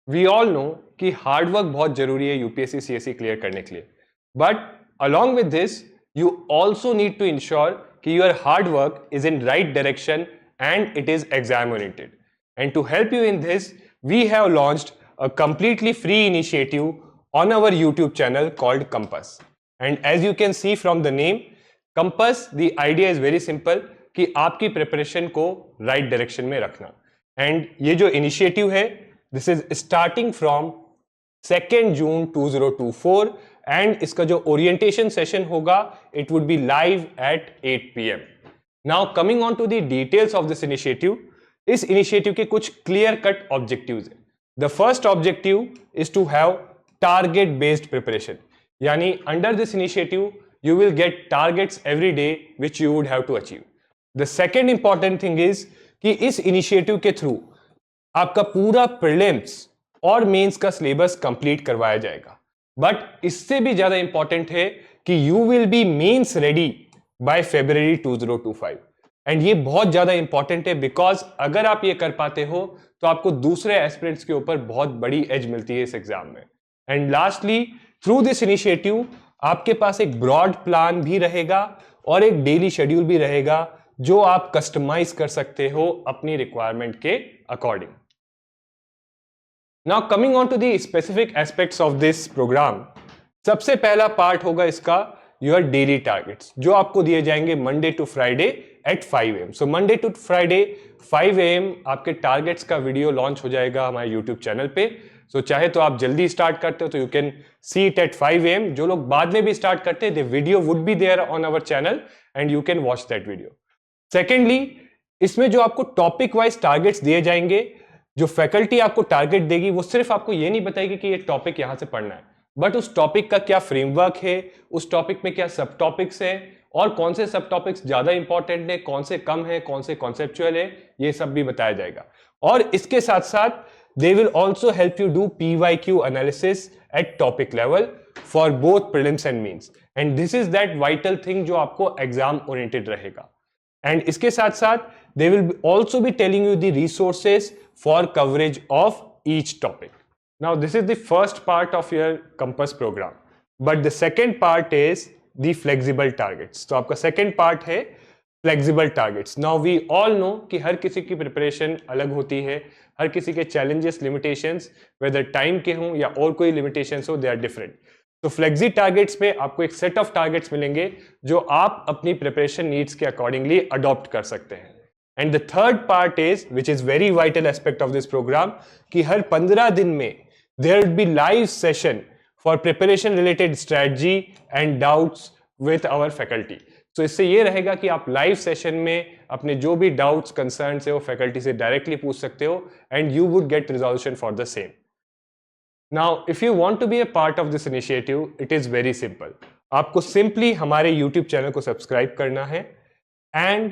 We all know कि hard work बहुत जरूरी है यूपीएससी सीएससी क्लियर करने के लिए, but along with this you also need to ensure कि your hard work is in right direction and it is exam oriented. And to help you in this, we have launched a completely free initiative on our YouTube channel called Compass. And as you can see from the name, Compass, the idea is very simple कि आपकी preparation को right direction में रखना. And ये जो initiative है, this is starting from 2 June 2024 and इसका जो ओरिएंटेशन सेशन होगा it would be live at 8 PM. Now coming on to the details of this initiative. इस इनिशिएटिव के कुछ क्लियर कट ऑब्जेक्टिव्स हैं. The first objective is to have target based preparation, यानी under this initiative you will get targets every day which you would have to achieve. The second important thing is कि इस initiative के through आपका पूरा prelims और mains का syllabus complete करवाया जाएगा. बट इससे भी ज्यादा इंपॉर्टेंट है कि you will be mains ready by February 2025. And ये बहुत ज्यादा इंपॉर्टेंट है बिकॉज अगर आप ये कर पाते हो तो आपको दूसरे एस्पिरेंट्स के ऊपर बहुत बड़ी एज मिलती है इस एग्जाम में. And lastly, through this initiative आपके पास एक ब्रॉड प्लान भी रहेगा और एक डेली शेड्यूल भी रहेगा जो आप कस्टमाइज कर सकते हो अपनी रिक्वायरमेंट के according. Now coming on to the specific aspects of this programme. सबसे पहला पार्ट होगा इसका योर डेली टारगेट्स, जो आपको दिए जाएंगे Monday to Friday at 5 AM. So Monday to Friday 5 AM आपके टारगेट्स का वीडियो लॉन्च हो जाएगा हमारे यूट्यूब चैनल पे. सो चाहे तो आप जल्दी स्टार्ट करते हो तो you can see it at 5 AM. जो लोग बाद में भी स्टार्ट करते हैं, the video would be there on our channel and you can watch that video. Secondly, इसमें जो आपको टॉपिक वाइज टारगेट्स दिए जाएंगे, जो फैकल्टी आपको टारगेट देगी वो सिर्फ आपको ये नहीं बताएगी कि ये टॉपिक यहां से पढ़ना है, बट उस टॉपिक का क्या फ्रेमवर्क है, उस टॉपिक में क्या सब टॉपिक्स है और कौन से सब टॉपिक्स ज्यादा इंपॉर्टेंट है, कौन से कम है, कौन से कॉन्सेप्चुअल है, ये सब भी बताया जाएगा. और इसके साथ साथ they will also help you do PYQ analysis at topic level for both prelims and mains. And this is that vital thing जो आपको exam oriented रहेगा. And इसके साथ साथ they will also be telling you the resources for coverage of each topic. Now this is the first part of your Compass program. But the second part is the flexible targets. तो आपका second part है flexible targets. Now we all know कि हर किसी की preparation अलग होती है, हर किसी के चैलेंजेस, लिमिटेशंस, वेदर टाइम के हों या और कोई लिमिटेशंस हो, दे आर डिफरेंट. तो फ्लेक्सी टारगेट्स में आपको एक सेट ऑफ टारगेट्स मिलेंगे जो आप अपनी प्रिपरेशन नीड्स के अकॉर्डिंगली अडॉप्ट कर सकते हैं. And the third part is which is very vital aspect of this programme कि हर 15 दिन में there will be live session for preparation related strategy and doubts with our faculty. तो इससे ये रहेगा कि आप लाइव सेशन में अपने जो भी डाउट्स, कंसर्न्स है वो फैकल्टी से डायरेक्टली पूछ सकते हो and you would get resolution for the same. Now if you want to be a part of this initiative, it is very simple. आपको सिंपली हमारे यूट्यूब चैनल को सब्सक्राइब करना है एंड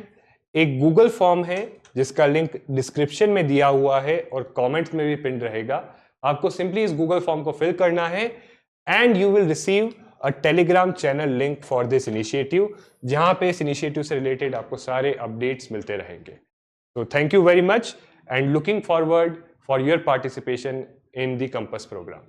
एक गूगल फॉर्म है जिसका लिंक डिस्क्रिप्शन में दिया हुआ है और कॉमेंट्स में भी पिन रहेगा. आपको सिंपली इस गूगल फॉर्म को फिल करना है and you will receive a Telegram channel link for this initiative, जहां पे इस इनिशिएटिव से रिलेटेड आपको सारे अपडेट्स मिलते रहेंगे. So thank you very much and looking forward for your participation in the Compass program.